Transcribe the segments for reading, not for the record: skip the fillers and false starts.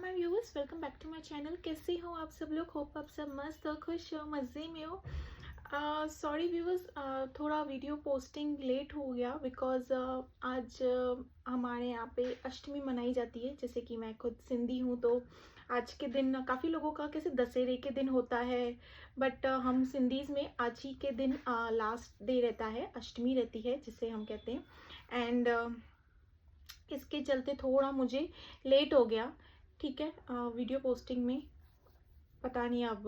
My viewers, welcome back to my channel. कैसे हो आप सब लोग? होप आप सब मस्त हो, खुश हो, मज़े में हो। सॉरी व्यूअर्स, थोड़ा वीडियो पोस्टिंग लेट हो गया बिकॉज आज हमारे यहाँ पे अष्टमी मनाई जाती है। जैसे कि मैं खुद सिंधी हूँ तो आज के दिन काफ़ी लोगों का कैसे दशहरे के दिन होता है, बट हम सिंधीज़ में आज ही के दिन लास्ट डे रहता है, अष्टमी रहती है जिसे हम कहते हैं। एंड इसके चलते थोड़ा मुझे लेट हो गया। ठीक है, वीडियो पोस्टिंग में पता नहीं अब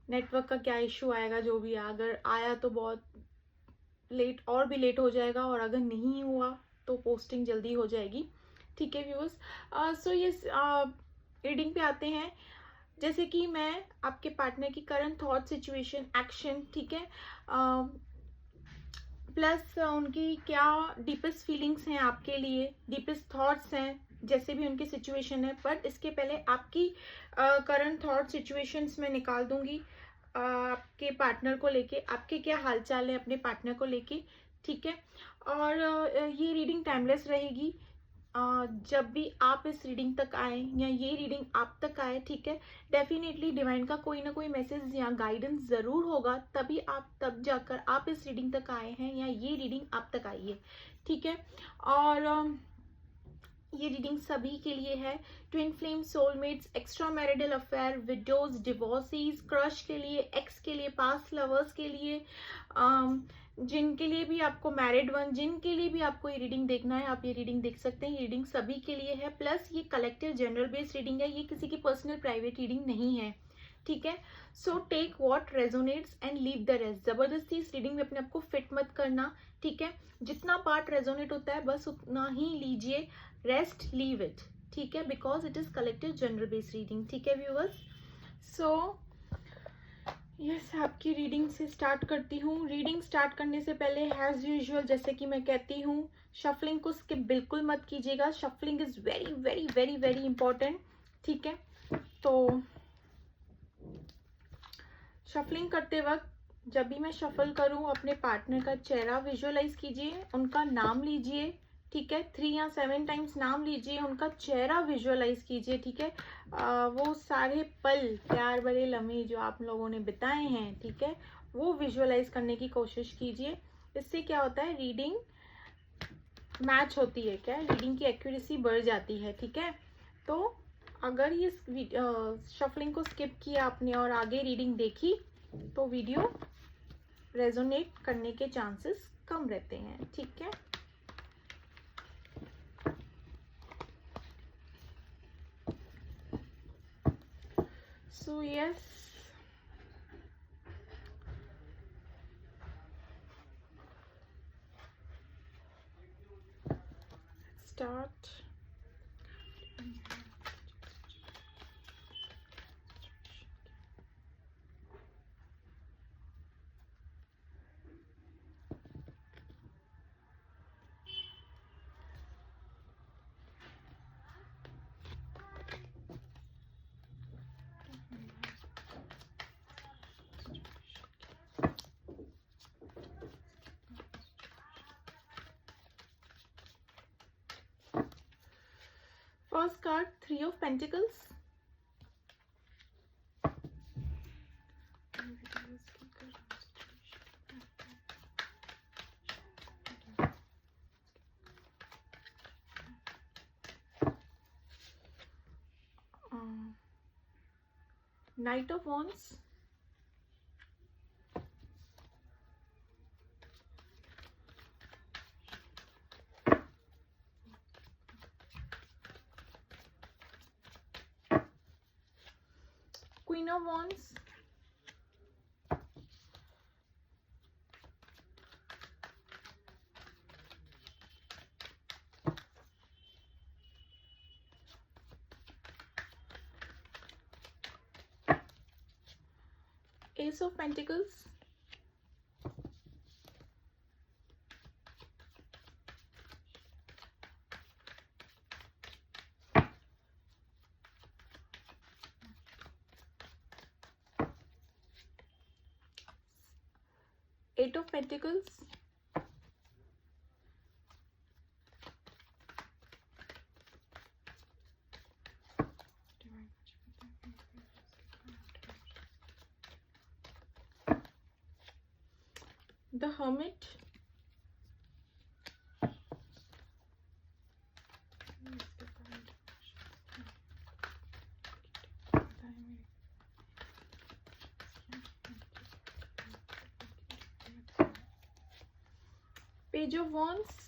नेटवर्क का क्या इशू आएगा। जो भी अगर आया तो बहुत लेट और भी लेट हो जाएगा, और अगर नहीं हुआ तो पोस्टिंग जल्दी हो जाएगी। ठीक है व्यूअर्स, सो ये रीडिंग पे आते हैं। जैसे कि मैं आपके पार्टनर की करंट थॉट, सिचुएशन, एक्शन, ठीक है, प्लस उनकी क्या डीपेस्ट फीलिंग्स हैं आपके लिए, डीपेस्ट थॉट्स हैं, जैसे भी उनकी सिचुएशन है। बट इसके पहले आपकी करंट थॉट सिचुएशंस में निकाल दूंगी आपके पार्टनर को लेके, आपके क्या हालचाल है अपने पार्टनर को लेके। ठीक है, और ये रीडिंग टाइमलेस रहेगी। जब भी आप इस रीडिंग तक आए या ये रीडिंग आप तक आए, ठीक है, डेफिनेटली डिवाइन का कोई ना कोई मैसेज या गाइडेंस ज़रूर होगा, तभी आप तब जाकर आप इस रीडिंग तक आए हैं या ये रीडिंग आप तक आई है। ठीक है, और ये रीडिंग सभी के लिए है। Twin flame, soulmates, extra marital affair, widows, divorcees, crush के लिए, एक्स के लिए, पास्ट लवर्स के लिए, जिनके लिए भी आपको मैरिड वन, जिनके लिए भी आपको ये रीडिंग देखना है, आप ये रीडिंग देख सकते हैं। ये रीडिंग सभी के लिए है। प्लस ये कलेक्टिव जनरल बेस्ड रीडिंग है, ये किसी की पर्सनल प्राइवेट रीडिंग नहीं है। ठीक है, so take what resonates and leave the rest. जबरदस्ती इस रीडिंग में अपने आप को फिट मत करना। ठीक है, जितना पार्ट रेजोनेट होता है बस उतना ही लीजिए, रेस्ट लीव इट। ठीक है, because it is collective general based reading. ठीक है व्यूअर्स, सो यस, आपकी रीडिंग से स्टार्ट करती हूँ। रीडिंग स्टार्ट करने से पहले एज यूजुअल जैसे कि मैं कहती हूँ, शफलिंग को स्किप बिल्कुल मत कीजिएगा। Shuffling is very very very very important. ठीक है, तो शफलिंग करते वक्त जब भी मैं शफल करूं, अपने पार्टनर का चेहरा विजुअलाइज कीजिए, उनका नाम लीजिए। ठीक है, 3 या 7 टाइम्स नाम लीजिए, उनका चेहरा विजुअलाइज कीजिए। ठीक है, वो सारे पल, प्यार भरे लम्हे जो आप लोगों ने बिताए हैं, ठीक है, वो विजुअलाइज करने की कोशिश कीजिए। इससे क्या होता है, रीडिंग मैच होती है, क्या रीडिंग की एक्यूरेसी बढ़ जाती है। ठीक है, तो अगर ये शफलिंग को स्किप किया आपने और आगे रीडिंग देखी तो वीडियो रेजोनेट करने के चांसेस कम रहते हैं। ठीक है, so yes, start. First card, 3 of Pentacles. Knight of Wands. Queen of Wands. Ace of Pentacles. Eight of Pentacles. The hermit, page of wands,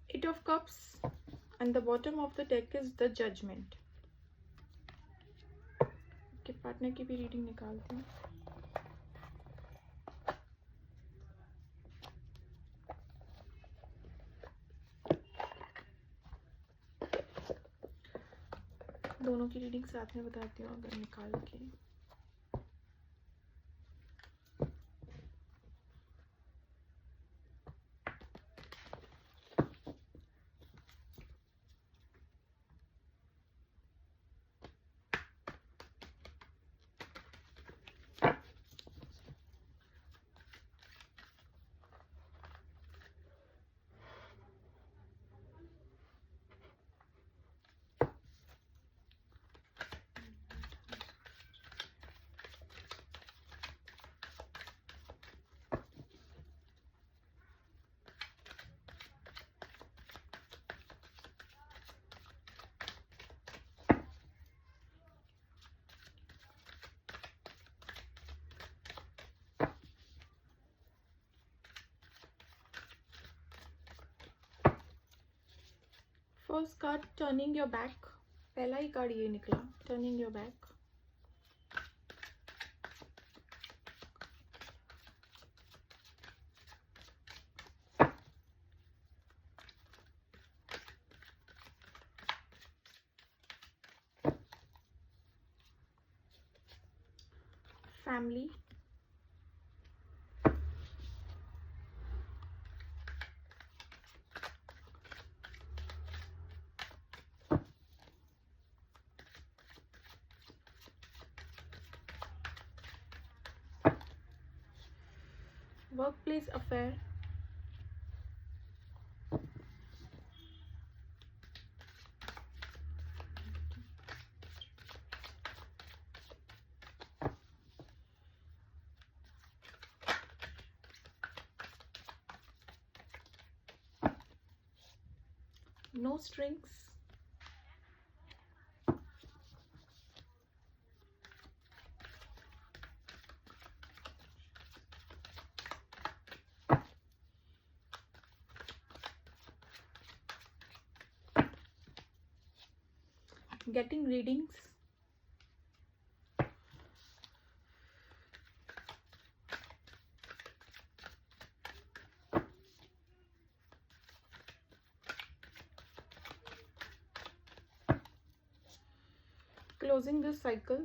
Eight of Cups, and the bottom of the deck is the Judgment. के partner की भी reading निकालते हैं. दोनों की reading साथ में बताती हूँ अगर निकाल के. First card turning your back, पहला ही कार्ड ये निकला, turning your back. Family, workplace affair, no strings, getting readings, closing this cycle,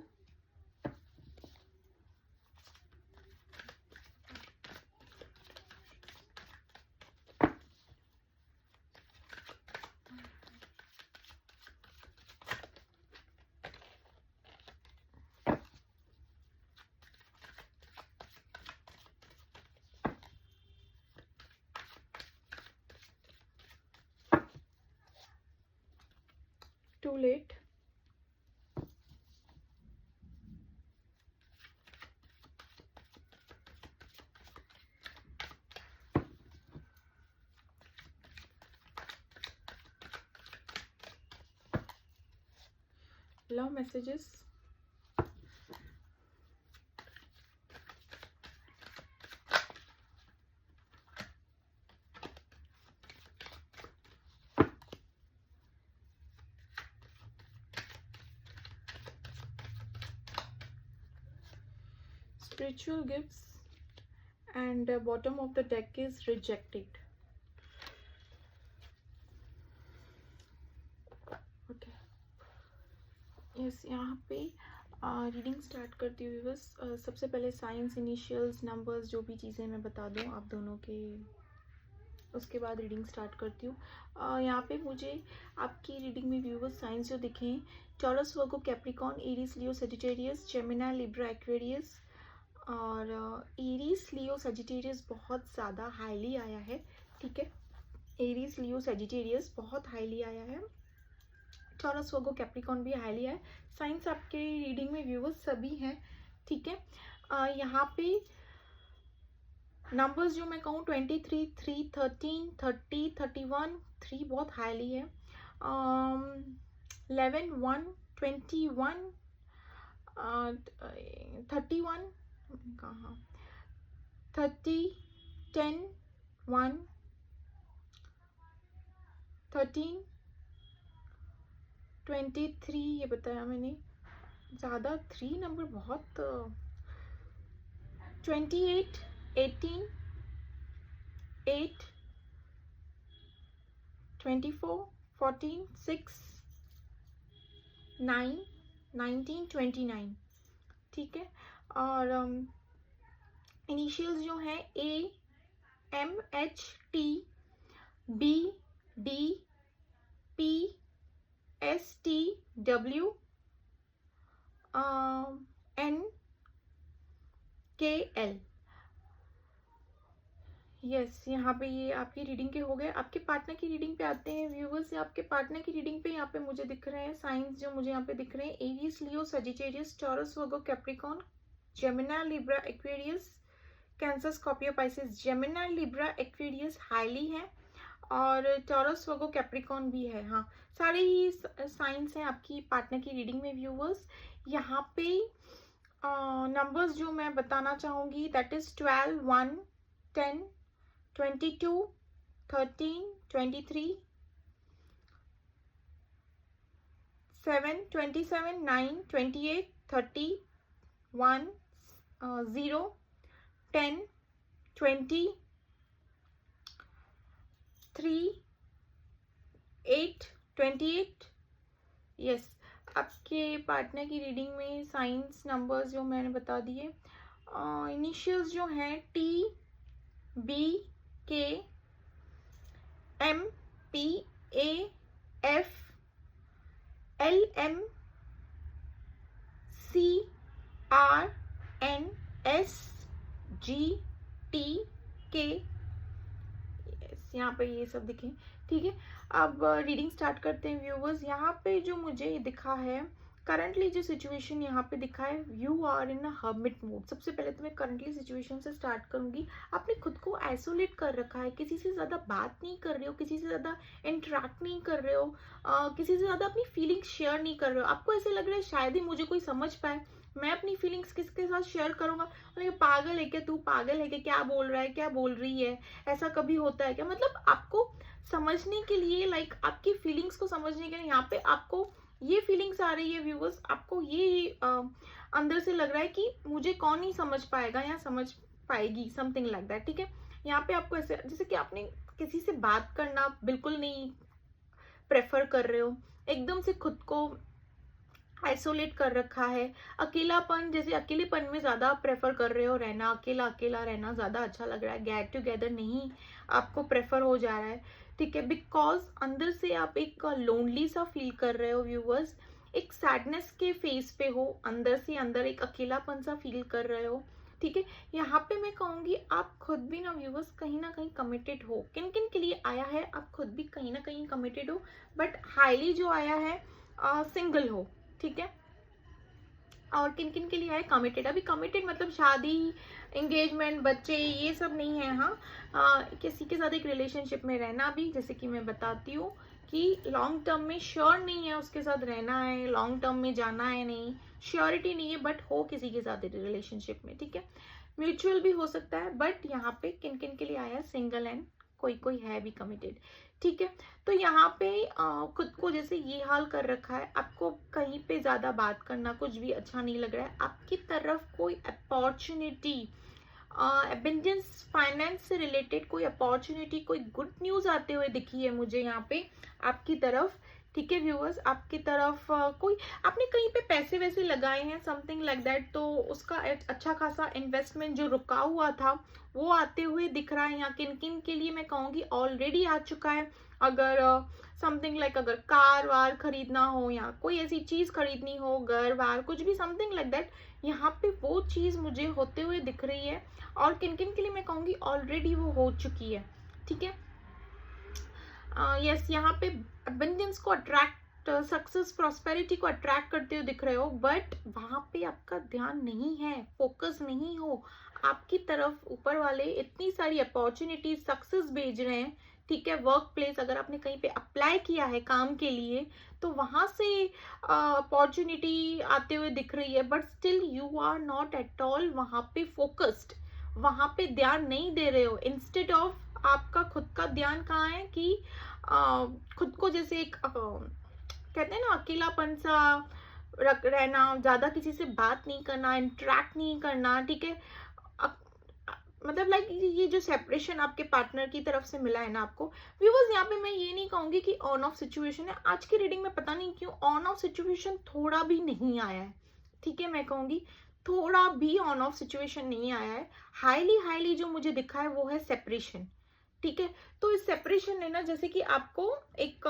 too late, love messages, spiritual gifts, and bottom of the deck is rejected. Okay, yes, यहाँ पे reading start करती हुई बस सबसे पहले science, initials, numbers, जो भी चीज़ें मैं बता दूँ आप दोनों के, उसके बाद रीडिंग स्टार्ट करती हूँ. यहाँ पे मुझे आपकी रीडिंग में व्यूवर्स साइंस जो दिखे हैं, टॉरस, वर्गो, कैप्रिकॉर्न, एरीज, लियो, सेजिटेरियस, जेमिनी, लिब्रा, एक्वेरियस. और एरीज, लियो, सेजिटेरियस बहुत ज़्यादा हाईली आया है. ठीक है। एरीज, लियो, सेजिटेरियस बहुत हाईली आया है। टॉरस, वर्गो, कैप्रिकॉर्न भी हाईली है। साइंस आपके रीडिंग में व्यूअर्स सभी हैं, ठीक है। यहाँ पे नंबर्स जो मैं कहूँ 23, 3, 13, 30, 31, 3 बहुत हाईली है। 11, 1, 21, 31, कहाँ 30, 10, 1, 13, 23 ये बताया मैंने, ज़्यादा 3 नंबर बहुत। 28, 18, 8, 24, 14, 6, 9, 19, 29, ठीक है। और इनिशियल्स जो हैं A, M, H, T, B, D, P, S, T, W, N, K, L। Yes, यहाँ पे ये आपकी रीडिंग के हो गए। आपके पार्टनर की रीडिंग पे आते हैं व्यूवर्स। आपके पार्टनर की रीडिंग पे यहाँ पे मुझे दिख रहे हैं साइंस जो मुझे यहाँ पे दिख रहे हैं, Aries, Leo, Sagittarius, Taurus, Virgo, Capricorn, Gemini, Libra, Aquarius, Cancer, Scorpio, Pisces. Gemini, Libra, Aquarius highly है और टॉरस, वर्गो, कैप्रिकॉर्न भी है। हाँ, सारे ही साइंस हैं आपकी पार्टनर की रीडिंग में व्यूवर्स। यहाँ पे नंबर्स जो मैं बताना चाहूँगी दैट इज 12, 1, 10, 22, 13, 23, 7, 27, 9, 28, 30, 1, 0, 10, 20, 3, 8, 28। यस, आपके पार्टनर की रीडिंग में साइंस नंबर्स जो मैंने बता दिए। इनिशियल्स जो हैं T, B, K, M, P, A, F, L, M, C, R, N, S, G, T, K। यहाँ पे ये सब दिखे, ठीक है। अब रीडिंग स्टार्ट करते हैं व्यूवर्स। यहाँ पे जो मुझे दिखा है करंटली जो सिचुएशन यहाँ पे दिखा है, you are in a hermit mode. सबसे पहले तो मैं करंटली सिचुएशन से स्टार्ट करूंगी। आपने खुद को आइसोलेट कर रखा है, किसी से ज़्यादा बात नहीं कर रहे हो, किसी से ज़्यादा इंटरेक्ट नहीं कर रहे हो, किसी से ज़्यादा अपनी फीलिंग्स शेयर नहीं कर रहे हो। आपको ऐसे लग रहा है शायद ही मुझे कोई समझ पाए, मैं अपनी फीलिंग्स किसके साथ शेयर करूंगा। पागल है क्या तू, पागल है क्या बोल रहा है, क्या बोल रही है, ऐसा कभी होता है क्या। मतलब आपको समझने के लिए, लाइक आपकी फीलिंग्स को समझने के लिए यहाँ पे आपको ये फीलिंग्स आ रही है व्यूवर्स। आपको ये अंदर से लग रहा है कि मुझे कौन नहीं समझ पाएगा या समझ पाएगी, समथिंग लाइक दैट, ठीक है। यहाँ पे आपको ऐसे जैसे कि आपने किसी से बात करना बिल्कुल नहीं प्रेफर कर रहे हो, एकदम से खुद को आइसोलेट कर रखा है। अकेलापन, जैसे अकेलेपन में ज़्यादा प्रेफर कर रहे हो रहना, अकेला अकेला रहना ज़्यादा अच्छा लग रहा है, गेट टुगेदर नहीं आपको प्रेफर हो जा रहा है, ठीक है। बिकॉज अंदर से आप एक लोनली सा फील कर रहे हो व्यूवर्स, एक सैडनेस के फेस पे हो, अंदर से अंदर एक अकेलापन सा फील कर रहे हो, ठीक है। यहाँ पे मैं कहूँगी आप खुद भी ना व्यूवर्स कहीं ना कहीं कमिटेड हो। किन किन के लिए आया है, आप खुद भी कहीं ना कहीं कमिटेड हो, बट हाईली जो आया है सिंगल हो, ठीक है। और किन किन के लिए है कमिटेड। अभी कमिटेड मतलब शादी, एंगेजमेंट, बच्चे, ये सब नहीं है। हाँ, किसी के साथ एक रिलेशनशिप में रहना भी, जैसे कि मैं बताती हूँ कि लॉन्ग टर्म में श्योर नहीं है उसके साथ रहना है, लॉन्ग टर्म में जाना है, नहीं श्योरिटी नहीं है, बट हो किसी के साथ रिलेशनशिप में, ठीक है। म्यूचुअल भी हो सकता है, बट यहाँ पे किन किन के लिए आया सिंगल एंड कोई कोई है भी कमिटेड, ठीक है। तो यहाँ पे खुद को जैसे ये हाल कर रखा है, आपको कहीं पे ज़्यादा बात करना कुछ भी अच्छा नहीं लग रहा है। आपकी तरफ कोई अपॉर्चुनिटी, एबंडेंस, फाइनेंस से रिलेटेड कोई अपॉर्चुनिटी, कोई गुड न्यूज़ आते हुए दिखी है मुझे यहाँ पे आपकी तरफ, ठीक है व्यूअर्स। आपकी तरफ कोई आपने कहीं पे पैसे वैसे लगाए हैं, समथिंग लाइक दैट, तो उसका अच्छा खासा इन्वेस्टमेंट जो रुका हुआ था वो आते हुए दिख रहा है। यहाँ किन किन के लिए मैं कहूँगी ऑलरेडी आ चुका है। अगर समथिंग लाइक अगर कार वार खरीदना हो या कोई ऐसी चीज़ खरीदनी हो, घर वार कुछ भी समथिंग लाइक दैट, यहाँ पे वो चीज़ मुझे होते हुए दिख रही है। और किन किन के लिए मैं कहूँगी ऑलरेडी वो हो चुकी है, ठीक है। यस, यहाँ पे अबंडेंस को अट्रैक्ट, सक्सेस प्रॉस्पेरिटी को अट्रैक्ट करते हुए दिख रहे हो, बट वहाँ पे आपका ध्यान नहीं है, फोकस नहीं हो आपकी तरफ। ऊपर वाले इतनी सारी अपॉर्चुनिटी, सक्सेस भेज रहे हैं, ठीक है। वर्क प्लेस अगर आपने कहीं पे अप्लाई किया है काम के लिए, तो वहां से अपॉर्चुनिटी आते हुए दिख रही है, but still you are not at all वहां पे फोकस्ड, वहां पे ध्यान नहीं दे रहे हो। इंस्टेड ऑफ आपका खुद का ध्यान कहाँ है कि खुद को जैसे एक कहते हैं ना, अकेलापन सा रख रहना, ज्यादा किसी से बात नहीं करना, इंटरेक्ट नहीं करना, ठीक है। मतलब लाइक ये जो सेपरेशन आपके पार्टनर की तरफ से मिला है ना आपको व्यूअर्स, यहाँ पे मैं ये नहीं कहूंगी कि ऑन ऑफ सिचुएशन है। आज की रीडिंग में पता नहीं क्यों ऑन ऑफ सिचुएशन थोड़ा भी नहीं आया है, ठीक है। मैं कहूंगी थोड़ा भी ऑन ऑफ सिचुएशन नहीं आया है। हाईली जो मुझे दिखा है वो है सेपरेशन, ठीक है। तो इस सेपरेशन ने ना जैसे कि आपको एक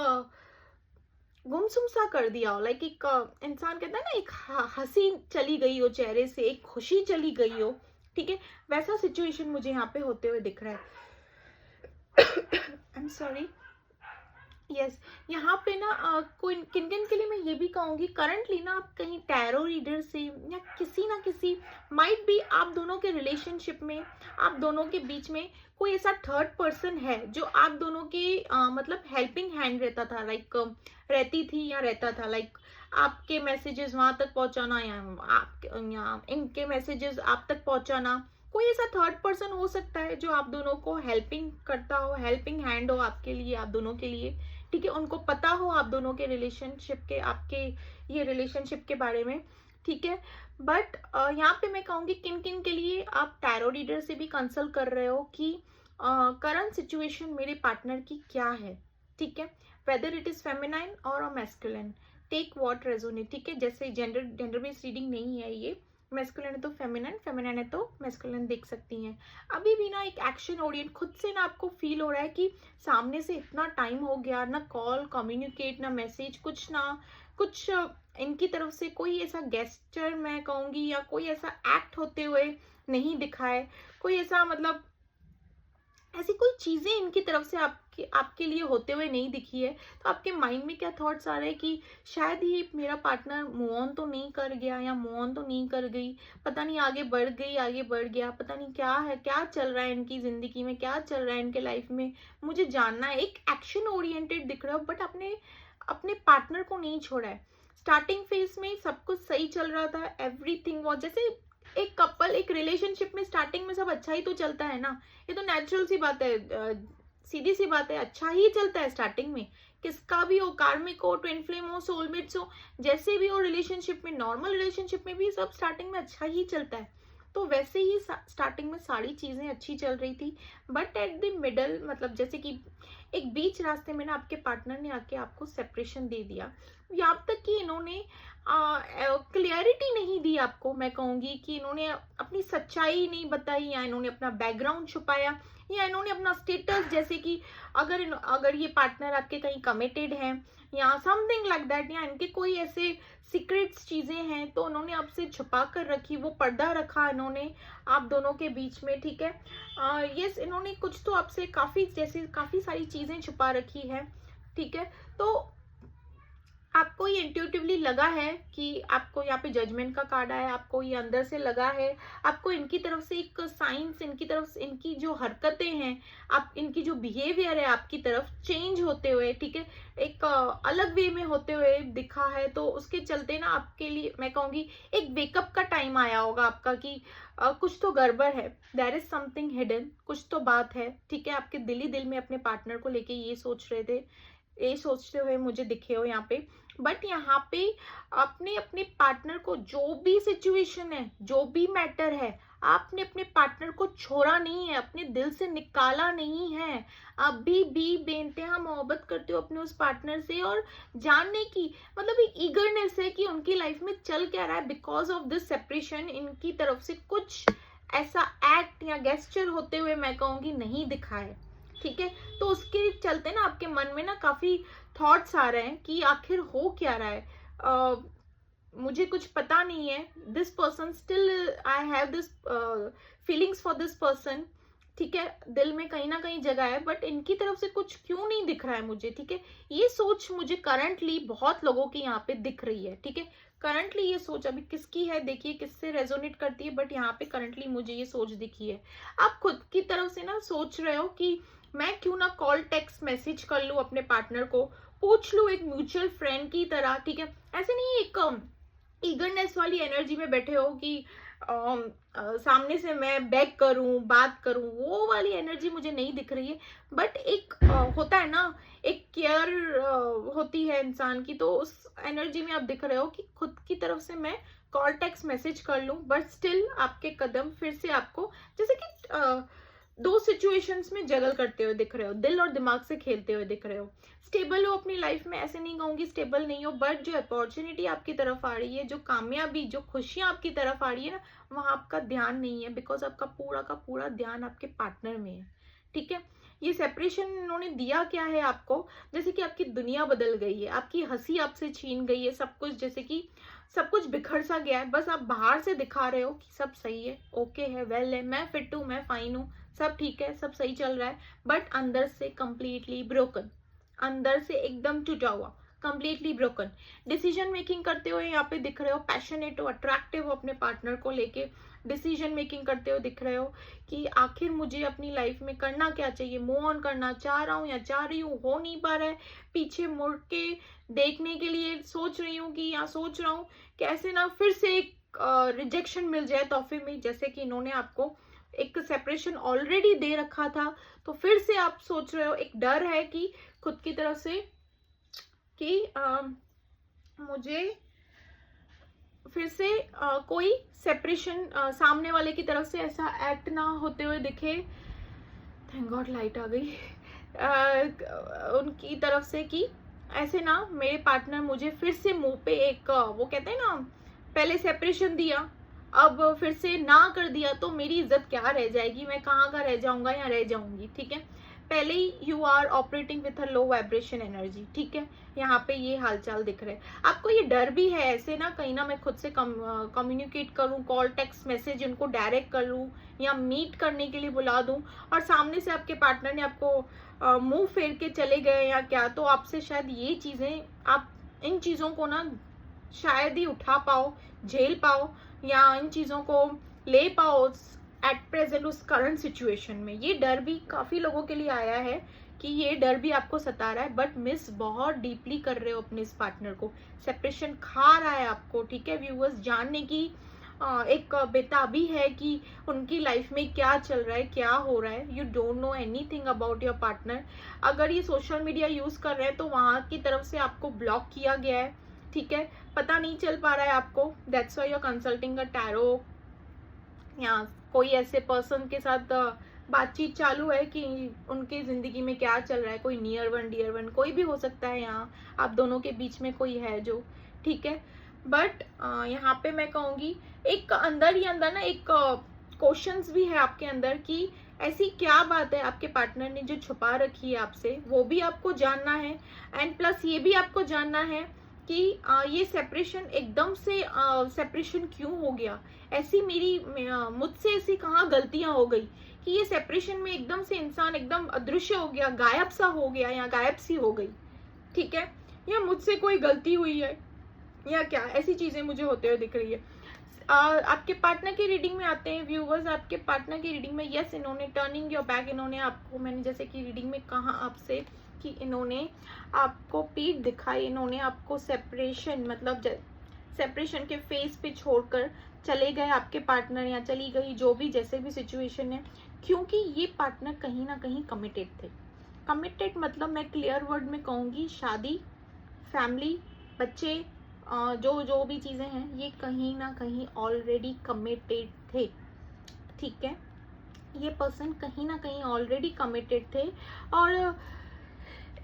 गुमसुम सा कर दिया हो, लाइक एक इंसान कहता है ना, एक हंसी चली गई हो चेहरे से, एक खुशी चली गई हो, ठीक है। वैसा सिचुएशन मुझे यहाँ पे होते हुए दिख रहा है। I am sorry. यस, यहाँ पे ना कोई किन किन के लिए मैं ये भी कहूंगी, करंटली ना आप कहीं टैरो रीडर से या किसी ना किसी, माइट भी आप दोनों के रिलेशनशिप में, आप दोनों के बीच में कोई ऐसा थर्ड पर्सन है जो आप दोनों के मतलब हेल्पिंग हैंड रहता था, लाइक रहती थी या रहता था, लाइक आपके मैसेजेस वहां तक पहुंचाना या इनके मैसेजेस आप तक पहुंचाना। कोई ऐसा थर्ड पर्सन हो सकता है जो आप दोनों को हेल्पिंग करता हो, हेल्पिंग हैंड हो आपके लिए, आप दोनों के लिए, ठीक है। उनको पता हो आप दोनों के रिलेशनशिप के, आपके ये रिलेशनशिप के बारे में, ठीक है। बट यहाँ पे मैं कहूंगी किन किन के लिए आप टैरो रीडर से भी कंसल्ट कर रहे हो कि करंट सिचुएशन मेरे पार्टनर की क्या है, ठीक है। वेदर इट इज फेमिनाइन और मैस्कुलिन, टेक व्हाट रेजोनेट, ठीक है। जैसे जेंडर बेस्ड रीडिंग नहीं है ये, मैस्कुलिन है तो फेमिनाइन, फेमिनाइन है तो मैस्कुलिन देख सकती हैं। अभी भी ना एक एक्शन ओरिएंट खुद से ना आपको फील हो रहा है कि सामने से इतना टाइम हो गया, ना कॉल कम्युनिकेट, ना मैसेज, कुछ ना कुछ इनकी तरफ से कोई ऐसा गेस्चर मैं कहूंगी या कोई ऐसा एक्ट होते हुए नहीं दिखा है, कोई ऐसा मतलब ऐसी कोई चीजें इनकी तरफ से आपके लिए होते हुए नहीं दिखी है। तो आपके माइंड में क्या थॉट्स आ रहे हैं कि शायद ही मेरा पार्टनर मूव ऑन तो नहीं कर गया या मूव ऑन तो नहीं कर गई, पता नहीं आगे बढ़ गई, आगे बढ़ गया, पता नहीं क्या है, क्या चल रहा है इनकी जिंदगी में, क्या चल रहा है इनके लाइफ में, मुझे जानना है। एक एक्शन ओरिएंटेड दिख रहा हो, बट अपने अपने पार्टनर को नहीं छोड़ा है। स्टार्टिंग फेज में सब कुछ सही चल रहा था, एवरीथिंग वॉज, जैसे एक कपल एक रिलेशनशिप में स्टार्टिंग में सब अच्छा ही तो चलता है ना, ये तो नेचुरल सी बात है, सीधी सी बात है, अच्छा ही चलता है स्टार्टिंग में, किसका भी हो, कार्मिक हो, ट्विन फ्लेम हो, सोलमेट्स हो, जैसे भी हो रिलेशनशिप में, नॉर्मल रिलेशनशिप में भी सब स्टार्टिंग में अच्छा ही चलता है। तो वैसे ही स्टार्टिंग में सारी चीजें अच्छी चल रही थी, बट एट द मिडल, मतलब जैसे कि एक बीच रास्ते में ना आपके पार्टनर ने आके आपको सेपरेशन दे दिया। यहाँ तक कि इन्होंने क्लियरिटी नहीं दी आपको, मैं कहूंगी कि इन्होंने अपनी सच्चाई नहीं बताई, या इन्होंने अपना बैकग्राउंड छुपाया, या इन्होंने अपना स्टेटस, जैसे कि अगर ये पार्टनर आपके कहीं कमिटेड है या समथिंग लाइक दैट, या इनके कोई ऐसे सीक्रेट्स चीजें हैं तो उन्होंने आपसे छुपा कर रखी, वो पर्दा रखा इन्होंने आप दोनों के बीच में, ठीक है। यस, इन्होंने कुछ तो आपसे काफी सारी चीजें छुपा रखी है, ठीक है। तो आपको ये इंट्यूटिवली लगा है कि आपको यहाँ पे जजमेंट का कार्ड आया, आपको ये अंदर से लगा है, आपको इनकी तरफ से एक साइंस, इनकी तरफ से इनकी जो हरकतें हैं, आप इनकी जो बिहेवियर है आपकी तरफ चेंज होते हुए, ठीक है, एक अलग वे में होते हुए दिखा है। तो उसके चलते ना आपके लिए मैं कहूंगी एक वेकअप का टाइम आया होगा आपका कि कुछ तो गड़बड़ है, देयर इज समथिंग हिडन, कुछ तो बात है, ठीक है। आपके दिल ही दिल में अपने पार्टनर को लेके ये सोच रहे थे, ये सोचते हुए मुझे दिखे हो यहाँ पे। बट यहाँ पे अपने अपने पार्टनर को, जो भी सिचुएशन है, जो भी मैटर है, आपने अपने पार्टनर को छोड़ा नहीं है, अपने दिल से निकाला नहीं है, अभी भी बेइंतहा मोहब्बत करते हो अपने उस पार्टनर से, और जानने की मतलब एक ईगरनेस है कि उनकी लाइफ में चल क्या रहा है। बिकॉज ऑफ दिस सेपरेशन इनकी तरफ से कुछ ऐसा एक्ट या गेस्चर होते हुए मैं कहूंगी नहीं दिखा है, ठीक है। तो उसके चलते ना आपके मन में ना काफी थॉट्स आ रहे हैं कि आखिर हो क्या रहा है, मुझे कुछ पता नहीं है, this person still, I have this feelings for this person, ठीक है, दिल में कहीं ना कहीं जगह है, बट इनकी तरफ से कुछ क्यों नहीं दिख रहा है मुझे। ठीक है, ये सोच मुझे करंटली बहुत लोगों की यहाँ पे दिख रही है। ठीक है, करंटली ये सोच अभी किसकी है, देखिए किससे रेजोनेट करती है, बट यहाँ पे करंटली मुझे ये सोच दिखी है। आप खुद की तरफ से ना सोच रहे हो कि मैं क्यों ना कॉल, टेक्स्ट मैसेज कर लूँ अपने पार्टनर को, पूछ लूँ एक म्यूचुअल फ्रेंड की तरह। ठीक है, ऐसे नहीं एक ईगरनेस वाली एनर्जी में बैठे हो कि सामने से मैं बैक करूं, बात करूं, वो वाली एनर्जी मुझे नहीं दिख रही है। बट एक होता है ना, एक केयर होती है इंसान की, तो उस एनर्जी में आप दिख रहे हो कि खुद की तरफ से मैं कॉल, टेक्स्ट मैसेज कर लूं, बट स्टिल आपके कदम फिर से आपको जैसे कि दो सिचुएशंस में जगल करते हुए दिख रहे हो, दिल और दिमाग से खेलते हुए दिख रहे हो। स्टेबल हो अपनी लाइफ में, ऐसे नहीं कहूंगी स्टेबल नहीं हो, बट जो अपॉर्चुनिटी आपकी तरफ आ रही है, जो कामयाबी, जो खुशियां आपकी तरफ आ रही है ना, वहां आपका ध्यान नहीं है, बिकॉज आपका पूरा का पूरा ध्यान आपके पार्टनर में है। ठीक है, ये सेपरेशन इन्होंने दिया क्या है आपको, जैसे कि आपकी दुनिया बदल गई है, आपकी हंसी आपसे छीन गई है, सब कुछ जैसे कि सब कुछ बिखर सा गया है। बस आप बाहर से दिखा रहे हो कि सब सही है, ओके है, वेल है, मैं फिट हूँ, मैं फाइन हूँ, सब ठीक है, सब सही चल रहा है, बट अंदर से कंप्लीटली ब्रोकन, अंदर से एकदम टूटा हुआ, कंप्लीटली ब्रोकन। डिसीजन मेकिंग करते हुए यहाँ पे दिख रहे हो, पैशनेट हो, अट्रैक्टिव हो अपने पार्टनर को लेके, डिसीजन मेकिंग करते हुए दिख रहे हो कि आखिर मुझे अपनी लाइफ में करना क्या चाहिए, मूव ऑन करना चाह रहा हूँ या चाह रही हूँ, हो नहीं पा रहा है, पीछे मुड़ के देखने के लिए सोच रही हूँ कि या सोच रहा हूँ कैसे ना फिर से एक रिजेक्शन मिल जाए तोहफे में, जैसे कि इन्होंने आपको एक सेपरेशन ऑलरेडी दे रखा था, तो फिर से आप सोच रहे हो, एक डर है कि खुद की तरफ से कि मुझे फिर से कोई सेपरेशन सामने वाले की तरफ से ऐसा एक्ट ना होते हुए दिखे। थैंक गॉड लाइट आ गई। उनकी तरफ से कि ऐसे ना मेरे पार्टनर मुझे फिर से मुंह पे एक वो कहते हैं ना, पहले सेपरेशन दिया, अब फिर से ना कर दिया, तो मेरी इज्जत क्या रह जाएगी, मैं कहाँ का रह जाऊंगा या रह जाऊंगी। ठीक है, पहले ही you are operating with a low vibration energy. ठीक है, यहाँ पे ये हालचाल दिख रहे हैं आपको, ये डर भी है ऐसे ना कहीं ना मैं खुद से कम्युनिकेट करूँ, कॉल, टेक्स्ट मैसेज उनको डायरेक्ट कर लूँ या मीट करने के लिए बुला दूँ, और सामने से आपके पार्टनर ने आपको मुंह फेर के चले गए या क्या, तो आपसे शायद ये चीजें, आप इन चीजों को ना शायद ही उठा पाओ, झेल पाओ, या इन चीजों को ले पाओ एट प्रेजेंट उस करंट सिचुएशन में। ये डर भी काफी लोगों के लिए आया है कि ये डर भी आपको सता रहा है, बट मिस बहुत डीपली कर रहे हो अपने इस पार्टनर को, सेपरेशन खा रहा है आपको। ठीक है व्यूअर्स, जानने की एक बेताबी है कि उनकी लाइफ में क्या चल रहा है, क्या हो रहा है। You don't know anything about your partner. अगर ये सोशल मीडिया यूज कर रहे हैं तो वहां की तरफ से आपको ब्लॉक किया गया है। ठीक है, पता नहीं चल पा रहा है आपको, that's why you are consulting a tarot, या कोई ऐसे पर्सन के साथ बातचीत चालू है कि उनकी जिंदगी में क्या चल रहा है, कोई नियर वन, डियर वन, कोई भी हो सकता है, यहाँ आप दोनों के बीच में कोई है जो। ठीक है, बट यहाँ पे मैं कहूंगी एक अंदर ही अंदर ना एक क्वेश्चंस भी है आपके अंदर कि ऐसी क्या बात है आपके पार्टनर ने जो छुपा रखी है आपसे, वो भी आपको जानना है। एंड प्लस ये भी आपको जानना है कि ये सेपरेशन एकदम से सेपरेशन क्यों हो गया, ऐसी मुझसे ऐसी कहाँ गलतियां हो गई कि ये सेपरेशन में एकदम से इंसान एकदम अदृश्य हो गया, गायब सा हो गया या गायब सी हो गई। ठीक है, या मुझसे कोई गलती हुई है या क्या, ऐसी चीजें मुझे होते हुए दिख रही है। आपके पार्टनर की रीडिंग में आते हैं व्यूवर्स, आपके पार्टनर की रीडिंग में यस इन्होंने टर्निंग योर बैक, इन्होंने आपको, मैंने जैसे कि रीडिंग में कहा आपसे कि इन्होंने आपको पीठ दिखाई, इन्होंने आपको सेपरेशन मतलब सेपरेशन के फेस पे छोड़कर चले गए आपके पार्टनर, या चली गई, जो भी जैसे भी सिचुएशन है, क्योंकि ये पार्टनर कहीं ना कहीं कमिटेड थे। कमिटेड मतलब मैं क्लियर वर्ड में कहूंगी, शादी, फैमिली, बच्चे, जो भी चीजें हैं, ये कहीं ना कहीं ऑलरेडी कमिटेड थे। ठीक है, ये पर्सन कहीं ना कहीं ऑलरेडी कमिटेड थे। और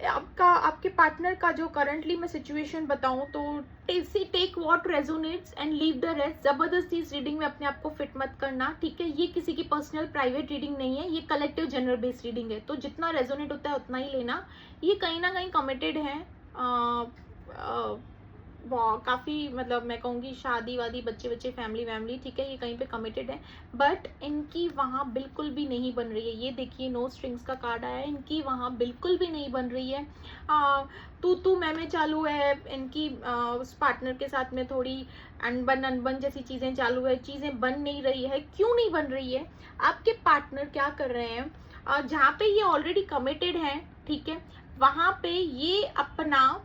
आपके पार्टनर का जो करंटली मैं सिचुएशन बताऊं तो take what resonates and leave the rest. जबरदस्ती इस रीडिंग में अपने आप को फिट मत करना। ठीक है, ये किसी की पर्सनल प्राइवेट रीडिंग नहीं है, ये कलेक्टिव जनरल बेस्ड रीडिंग है, तो जितना रेजोनेट होता है उतना ही लेना। ये कहीं ना कहीं कमिटेड है, काफ़ी मतलब मैं कहूँगी शादी वादी बच्चे बच्चे फैमिली वैमिली, ठीक है, ये कहीं पे कमिटेड है, बट इनकी वहाँ बिल्कुल भी नहीं बन रही है। ये देखिए नो स्ट्रिंग्स का कार्ड आया है, इनकी वहाँ बिल्कुल भी नहीं बन रही है। तू मैं चालू है इनकी, उस पार्टनर के साथ में थोड़ी अनबन अनबन जैसी चीज़ें चालू है, चीज़ें बन नहीं रही है। क्यों नहीं बन रही है? आपके पार्टनर क्या कर रहे हैं, जहाँ पे ये ऑलरेडी कमिटेड हैं, ठीक है, वहाँ पे ये अपना